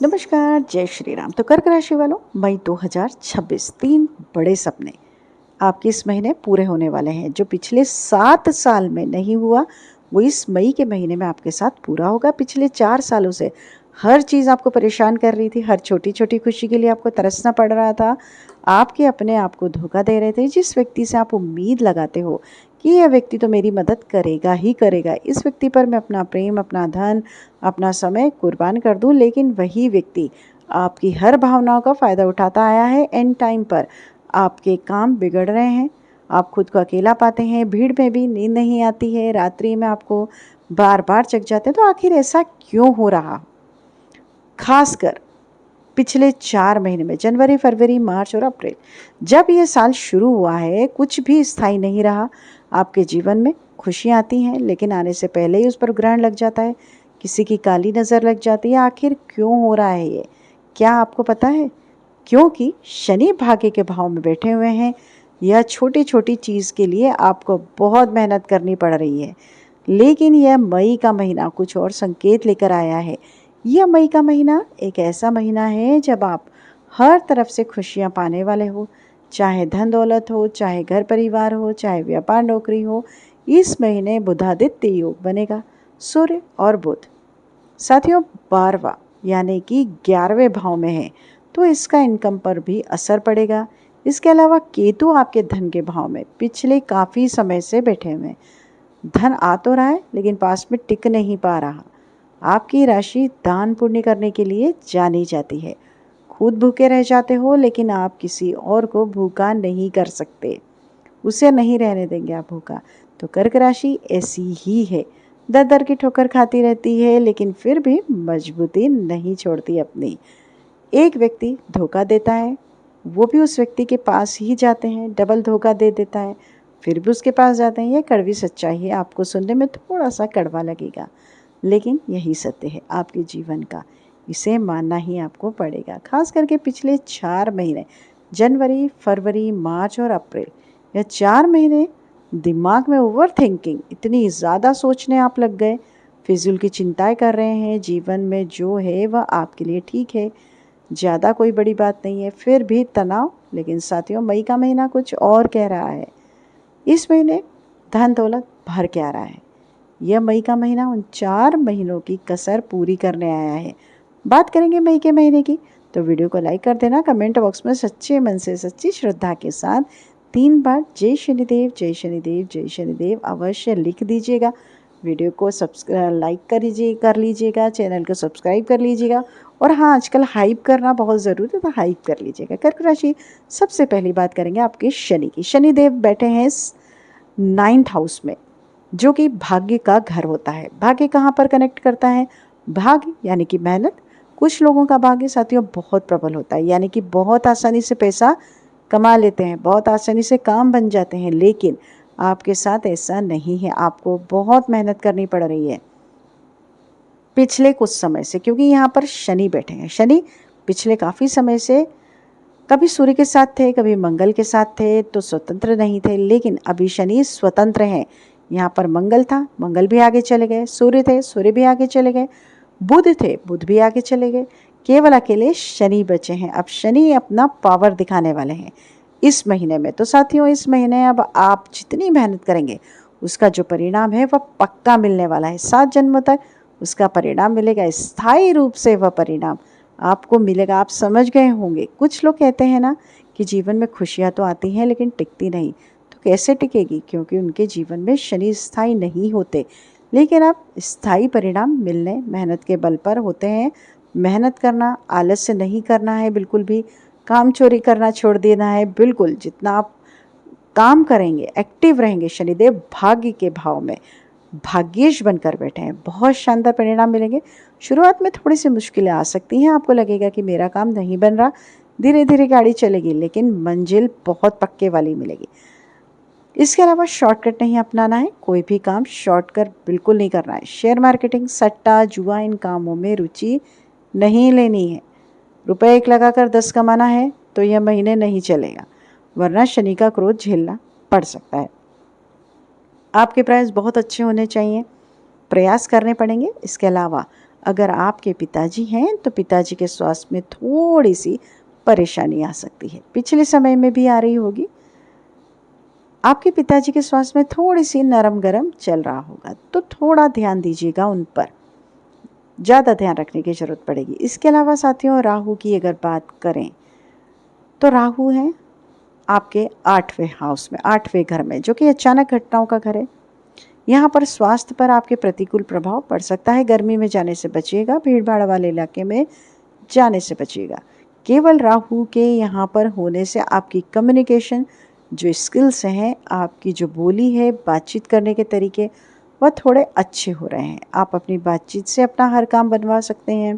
नमस्कार, जय श्री राम। तो कर्क राशि वालों, मई 2026 3 बड़े सपने आपके इस महीने पूरे होने वाले हैं। जो पिछले 7 साल में नहीं हुआ, वो इस मई के महीने में आपके साथ पूरा होगा। पिछले 4 सालों से हर चीज़ आपको परेशान कर रही थी, हर छोटी-छोटी खुशी के लिए आपको तरसना पड़ रहा था। आपके अपने आप को धोखा दे रहे थे। जिस व्यक्ति से आप उम्मीद लगाते हो कि यह व्यक्ति तो मेरी मदद करेगा ही करेगा, इस व्यक्ति पर मैं अपना प्रेम, अपना धन, अपना समय कुर्बान कर दूं, लेकिन वही व्यक्ति आपकी हर भावनाओं का फ़ायदा उठाता आया है। एंड टाइम पर आपके काम बिगड़ रहे हैं, आप खुद को अकेला पाते हैं, भीड़ में भी नींद नहीं आती है, रात्रि में आपको बार बार जग जाते हैं। तो आखिर ऐसा क्यों हो रहा? खासकर पिछले 4 महीने में, जनवरी, फरवरी, मार्च और अप्रैल, जब ये साल शुरू हुआ है, कुछ भी स्थायी नहीं रहा। आपके जीवन में खुशियाँ आती हैं, लेकिन आने से पहले ही उस पर ग्रहण लग जाता है, किसी की काली नज़र लग जाती है। आखिर क्यों हो रहा है ये? क्या आपको पता है? क्योंकि शनि भाग्य के भाव में बैठे हुए हैं। यह छोटी-छोटी चीज़ के लिए आपको बहुत मेहनत करनी पड़ रही है। लेकिन यह मई का महीना कुछ और संकेत लेकर आया है। यह मई का महीना एक ऐसा महीना है जब आप हर तरफ से खुशियाँ पाने वाले हो, चाहे धन दौलत हो, चाहे घर परिवार हो, चाहे व्यापार नौकरी हो। इस महीने बुधादित्य योग बनेगा, सूर्य और बुध साथियों 12वां यानी कि 11वें भाव में है, तो इसका इनकम पर भी असर पड़ेगा। इसके अलावा केतु आपके धन के भाव में पिछले काफ़ी समय से बैठे हुए हैं। धन आ तो रहा है, लेकिन पास में टिक नहीं पा रहा। आपकी राशि दान पुण्य करने के लिए जानी जाती है। खुद भूखे रह जाते हो, लेकिन आप किसी और को भूखा नहीं कर सकते, उसे नहीं रहने देंगे आप भूखा। तो कर्क राशि ऐसी ही है, दर दर की ठोकर खाती रहती है, लेकिन फिर भी मजबूती नहीं छोड़ती अपनी। एक व्यक्ति धोखा देता है, वो भी उस व्यक्ति के पास ही जाते हैं, डबल धोखा दे देता है, फिर भी उसके पास जाते हैं। ये कड़वी सच्चाई है, आपको सुनने में थोड़ा सा कड़वा लगेगा, लेकिन यही सत्य है आपके जीवन का। इसे मानना ही आपको पड़ेगा। खास करके पिछले 4 महीने, जनवरी, फरवरी, मार्च और अप्रैल, यह 4 महीने दिमाग में ओवर थिंकिंग, इतनी ज़्यादा सोचने आप लग गए, फिजूल की चिंताएं कर रहे हैं। जीवन में जो है वह आपके लिए ठीक है, ज़्यादा कोई बड़ी बात नहीं है, फिर भी तनाव। लेकिन साथियों, मई का महीना कुछ और कह रहा है। इस महीने धन दौलत भर के आ रहा है। यह मई का महीना उन 4 महीनों की कसर पूरी करने आया है। बात करेंगे मई के महीने की, तो वीडियो को लाइक कर देना। कमेंट बॉक्स में सच्चे मन से, सच्ची श्रद्धा के साथ 3 बार जय शनिदेव, जय शनिदेव, जय शनिदेव अवश्य लिख दीजिएगा। वीडियो को लाइक कर लीजिएगा, चैनल को सब्सक्राइब कर लीजिएगा। और हाँ, आजकल हाइप करना बहुत ज़रूरी है, तो हाइप कर लीजिएगा। कर्क राशि, सबसे पहली बात करेंगे आपके शनि की। शनिदेव बैठे हैं 9th हाउस में, जो कि भाग्य का घर होता है। भाग्य कहाँ पर कनेक्ट करता है? भाग्य यानी कि मेहनत। कुछ लोगों का भाग्य साथियों बहुत प्रबल होता है, यानी कि बहुत आसानी से पैसा कमा लेते हैं, बहुत आसानी से काम बन जाते हैं। लेकिन आपके साथ ऐसा नहीं है, आपको बहुत मेहनत करनी पड़ रही है पिछले कुछ समय से, क्योंकि यहाँ पर शनि बैठे हैं। शनि पिछले काफ़ी समय से कभी सूर्य के साथ थे, कभी मंगल के साथ थे, तो स्वतंत्र नहीं थे। लेकिन अभी शनि स्वतंत्र हैं। यहाँ पर मंगल था, मंगल भी आगे चले गए, सूर्य थे, सूर्य भी आगे चले गए, बुध थे, बुध भी आगे चले गए, केवल अकेले शनि बचे हैं। अब शनि अपना पावर दिखाने वाले हैं इस महीने में। तो साथियों, इस महीने अब आप जितनी मेहनत करेंगे, उसका जो परिणाम है वह पक्का मिलने वाला है। 7 जन्मों तक उसका परिणाम मिलेगा, स्थायी रूप से वह परिणाम आपको मिलेगा। आप समझ गए होंगे। कुछ लोग कहते हैं ना कि जीवन में खुशियाँ तो आती हैं, लेकिन टिकती नहीं। तो कैसे टिकेगी? क्योंकि उनके जीवन में शनि स्थायी नहीं होते। लेकिन अब स्थायी परिणाम मिलने मेहनत के बल पर होते हैं। मेहनत करना, आलस्य नहीं करना है बिल्कुल भी, काम चोरी करना छोड़ देना है बिल्कुल। जितना आप काम करेंगे, एक्टिव रहेंगे, शनिदेव भाग्य के भाव में भाग्येश बनकर बैठे हैं, बहुत शानदार परिणाम मिलेंगे। शुरुआत में थोड़ी सी मुश्किलें आ सकती हैं, आपको लगेगा कि मेरा काम नहीं बन रहा, धीरे धीरे गाड़ी चलेगी, लेकिन मंजिल बहुत पक्के वाली मिलेगी। इसके अलावा शॉर्टकट नहीं अपनाना है, कोई भी काम शॉर्टकट बिल्कुल नहीं करना है। शेयर मार्केटिंग, सट्टा, जुआ, इन कामों में रुचि नहीं लेनी है। रुपए 1 लगाकर 10 कमाना है तो यह महीने नहीं चलेगा, वरना शनि का क्रोध झेलना पड़ सकता है। आपके प्रयास बहुत अच्छे होने चाहिए, प्रयास करने पड़ेंगे। इसके अलावा अगर आपके पिताजी हैं तो पिताजी के स्वास्थ्य में थोड़ी सी परेशानी आ सकती है, पिछले समय में भी आ रही होगी। आपके पिताजी के स्वास्थ्य में थोड़ी सी नरम गरम चल रहा होगा, तो थोड़ा ध्यान दीजिएगा उन पर, ज़्यादा ध्यान रखने की ज़रूरत पड़ेगी। इसके अलावा साथियों, राहु की अगर बात करें तो राहु है आपके 8वें हाउस में, 8वें घर में, जो कि अचानक घटनाओं का घर है। यहाँ पर स्वास्थ्य पर आपके प्रतिकूल प्रभाव पड़ सकता है। गर्मी में जाने से बचिएगा, भीड़ भाड़ वाले इलाके में जाने से बचिएगा। केवल राहु के यहाँ पर होने से आपकी कम्युनिकेशन जो स्किल्स हैं, आपकी जो बोली है, बातचीत करने के तरीके, वह थोड़े अच्छे हो रहे हैं। आप अपनी बातचीत से अपना हर काम बनवा सकते हैं,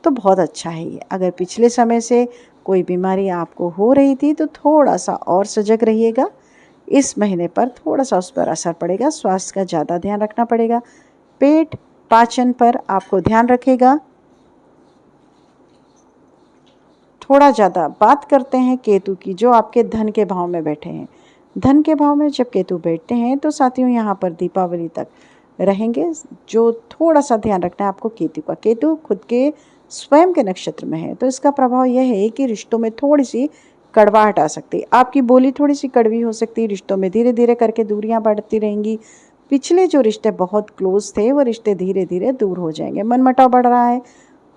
तो बहुत अच्छा है ये। अगर पिछले समय से कोई बीमारी आपको हो रही थी तो थोड़ा सा और सजग रहिएगा। इस महीने पर थोड़ा सा उस पर असर पड़ेगा, स्वास्थ्य का ज़्यादा ध्यान रखना पड़ेगा। पेट, पाचन पर आपको ध्यान रखेगा। थोड़ा ज़्यादा बात करते हैं केतु की, जो आपके धन के भाव में बैठे हैं। धन के भाव में जब केतु बैठते हैं तो साथियों यहाँ पर दीपावली तक रहेंगे। जो थोड़ा सा ध्यान रखना है आपको केतु का, केतु खुद के स्वयं के नक्षत्र में है, तो इसका प्रभाव यह है कि रिश्तों में थोड़ी सी कड़वाहट आ सकती है। आपकी बोली थोड़ी सी कड़वी हो सकती है। रिश्तों में धीरे धीरे करके दूरियां बढ़ती रहेंगी। पिछले जो रिश्ते बहुत क्लोज थे वो रिश्ते धीरे धीरे दूर हो जाएंगे। मनमुटाव बढ़ रहा है,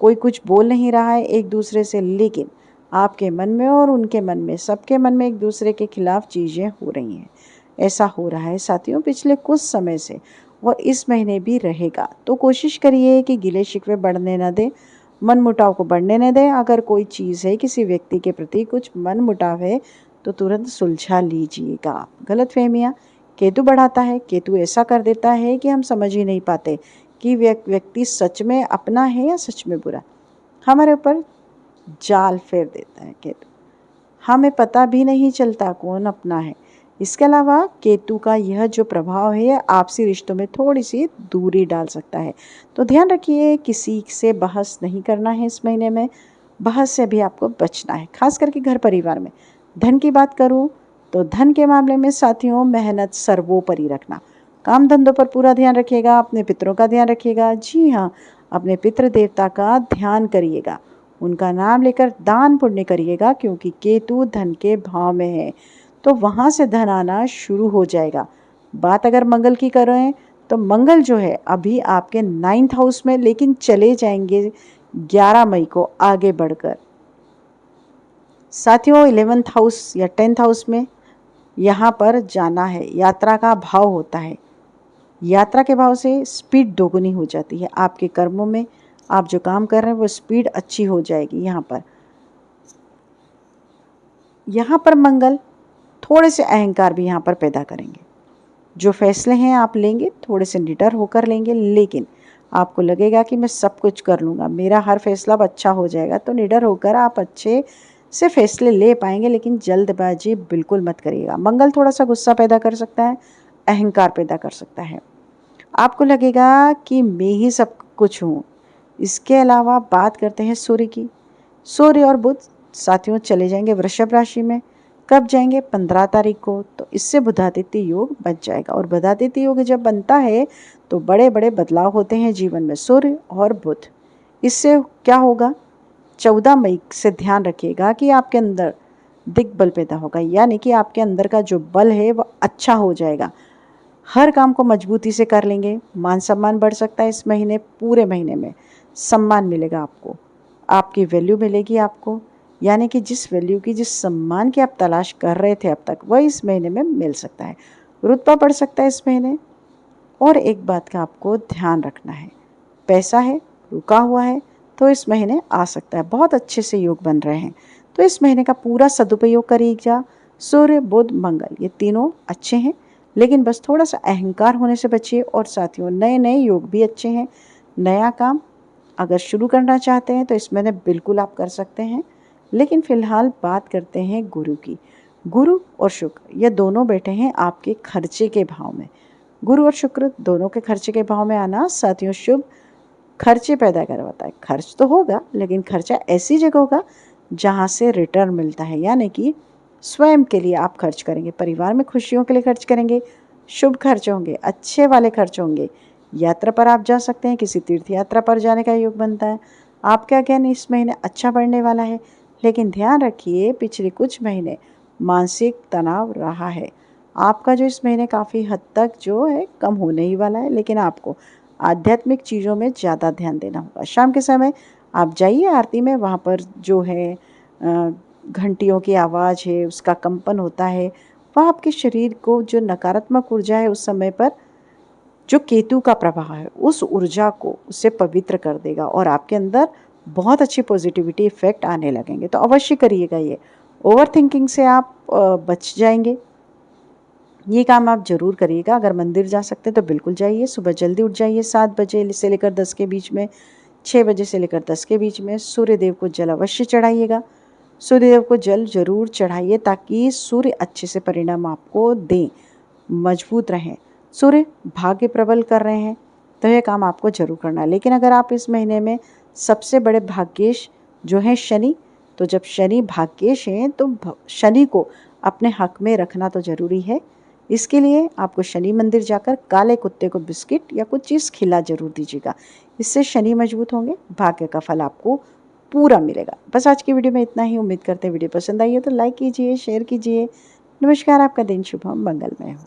कोई कुछ बोल नहीं रहा है एक दूसरे से, लेकिन आपके मन में और उनके मन में, सबके मन में एक दूसरे के खिलाफ चीज़ें हो रही हैं। ऐसा हो रहा है साथियों पिछले कुछ समय से, और इस महीने भी रहेगा। तो कोशिश करिए कि गिले शिकवे बढ़ने न दें, मनमुटाव को बढ़ने न दें। अगर कोई चीज़ है, किसी व्यक्ति के प्रति कुछ मनमुटाव है, तो तुरंत सुलझा लीजिएगा। गलतफहमियाँ केतु बढ़ाता है। केतु ऐसा कर देता है कि हम समझ ही नहीं पाते कि व्यक्ति सच में अपना है या सच में बुरा। हमारे ऊपर जाल फेर देता है केतु, हमें पता भी नहीं चलता कौन अपना है। इसके अलावा केतु का यह जो प्रभाव है, आपसी रिश्तों में थोड़ी सी दूरी डाल सकता है। तो ध्यान रखिए, किसी से बहस नहीं करना है इस महीने में। बहस से भी आपको बचना है, खास करके घर परिवार में। धन की बात करूं तो धन के मामले में साथियों, मेहनत सर्वोपरि रखना। काम धंधों पर पूरा ध्यान रखिएगा। अपने पितरों का ध्यान रखिएगा। जी हाँ, अपने पितृ देवता का ध्यान करिएगा, उनका नाम लेकर दान पुण्य करिएगा, क्योंकि केतु धन के भाव में है, तो वहाँ से धन आना शुरू हो जाएगा। बात अगर मंगल की करें तो मंगल जो है अभी आपके 9th हाउस में, लेकिन चले जाएंगे 11 मई को आगे बढ़कर साथियों 11th हाउस या 10th हाउस में। यहाँ पर जाना है, यात्रा का भाव होता है। यात्रा के भाव से स्पीड दोगुनी हो जाती है आपके कर्मों में। आप जो काम कर रहे हैं वो स्पीड अच्छी हो जाएगी। यहाँ पर मंगल थोड़े से अहंकार भी यहाँ पर पैदा करेंगे। जो फैसले हैं आप लेंगे थोड़े से निडर होकर लेंगे, लेकिन आपको लगेगा कि मैं सब कुछ कर लूँगा, मेरा हर फैसला अब अच्छा हो जाएगा। तो निडर होकर आप अच्छे से फैसले ले पाएंगे, लेकिन जल्दबाजी बिल्कुल मत करिएगा। मंगल थोड़ा सा गुस्सा पैदा कर सकता है, अहंकार पैदा कर सकता है। आपको लगेगा कि मैं ही सब कुछ हूँ। इसके अलावा बात करते हैं सूर्य की। सूर्य और बुध साथियों चले जाएंगे वृषभ राशि में। कब जाएंगे? 15 तारीख को। तो इससे बुधादित्य योग बन जाएगा, और बुधादित्य योग जब बनता है तो बड़े बड़े बदलाव होते हैं जीवन में, सूर्य और बुध। इससे क्या होगा? 14 मई से ध्यान रखिएगा कि आपके अंदर दिग्बल पैदा होगा, यानी कि आपके अंदर का जो बल है वह अच्छा हो जाएगा। हर काम को मजबूती से कर लेंगे। मान सम्मान बढ़ सकता है इस महीने, पूरे महीने में सम्मान मिलेगा आपको, आपकी वैल्यू मिलेगी आपको, यानी कि जिस वैल्यू की, जिस सम्मान की आप तलाश कर रहे थे अब तक, वह इस महीने में मिल सकता है। रुतबा बढ़ सकता है इस महीने। और एक बात का आपको ध्यान रखना है, पैसा है रुका हुआ है तो इस महीने आ सकता है। बहुत अच्छे से योग बन रहे हैं, तो इस महीने का पूरा सदुपयोग करिएगा। सूर्य बुध मंगल ये तीनों अच्छे हैं, लेकिन बस थोड़ा सा अहंकार होने से बचिए। और साथियों नए नए योग भी अच्छे हैं। नया काम अगर शुरू करना चाहते हैं तो इस महीने बिल्कुल आप कर सकते हैं। लेकिन फिलहाल बात करते हैं गुरु की। गुरु और शुक्र ये दोनों बैठे हैं आपके खर्चे के भाव में। गुरु और शुक्र दोनों के खर्चे के भाव में आना साथियों शुभ खर्चे पैदा करवाता है। खर्च तो होगा, लेकिन खर्चा ऐसी जगह होगा जहाँ से रिटर्न मिलता है, यानी कि स्वयं के लिए आप खर्च करेंगे, परिवार में खुशियों के लिए खर्च करेंगे, शुभ खर्च होंगे, अच्छे वाले खर्च होंगे। यात्रा पर आप जा सकते हैं, किसी तीर्थ यात्रा पर जाने का योग बनता है। आपका ज्ञान इस महीने अच्छा बढ़ने वाला है, लेकिन ध्यान रखिए पिछले कुछ महीने मानसिक तनाव रहा है। आपका जो इस महीने काफ़ी हद तक जो है कम होने ही वाला है, लेकिन आपको आध्यात्मिक चीज़ों में ज़्यादा ध्यान देना होगा। शाम के समय आप जाइए आरती में, वहाँ पर जो है घंटियों की आवाज़ है, उसका कंपन होता है, वह आपके शरीर को जो नकारात्मक ऊर्जा है उस समय पर जो केतु का प्रभाव है उस ऊर्जा को उससे पवित्र कर देगा और आपके अंदर बहुत अच्छी पॉजिटिविटी इफेक्ट आने लगेंगे। तो अवश्य करिएगा ये। ओवर थिंकिंग से आप बच जाएंगे। ये काम आप ज़रूर करिएगा। अगर मंदिर जा सकते हैं तो बिल्कुल जाइए। सुबह जल्दी उठ जाइए, 7 बजे से लेकर 10 के बीच में, 6 बजे से लेकर 10 के बीच में सूर्यदेव को जल अवश्य चढ़ाइएगा। सूर्यदेव को जल जरूर चढ़ाइए ताकि सूर्य अच्छे से परिणाम आपको दें, मजबूत रहें। सूर्य भाग्य प्रबल कर रहे हैं तो यह काम आपको जरूर करना है। लेकिन अगर आप इस महीने में सबसे बड़े भाग्येश जो हैं शनि, तो जब शनि भाग्येश हैं तो शनि को अपने हक में रखना तो ज़रूरी है। इसके लिए आपको शनि मंदिर जाकर काले कुत्ते को बिस्किट या कुछ चीज़ खिला जरूर दीजिएगा। इससे शनि मजबूत होंगे, भाग्य का फल आपको पूरा मिलेगा। बस आज की वीडियो में इतना ही। उम्मीद करते हैं वीडियो पसंद आई हो तो लाइक कीजिए, शेयर कीजिए। नमस्कार, आपका दिन शुभ हो, मंगलमय हो।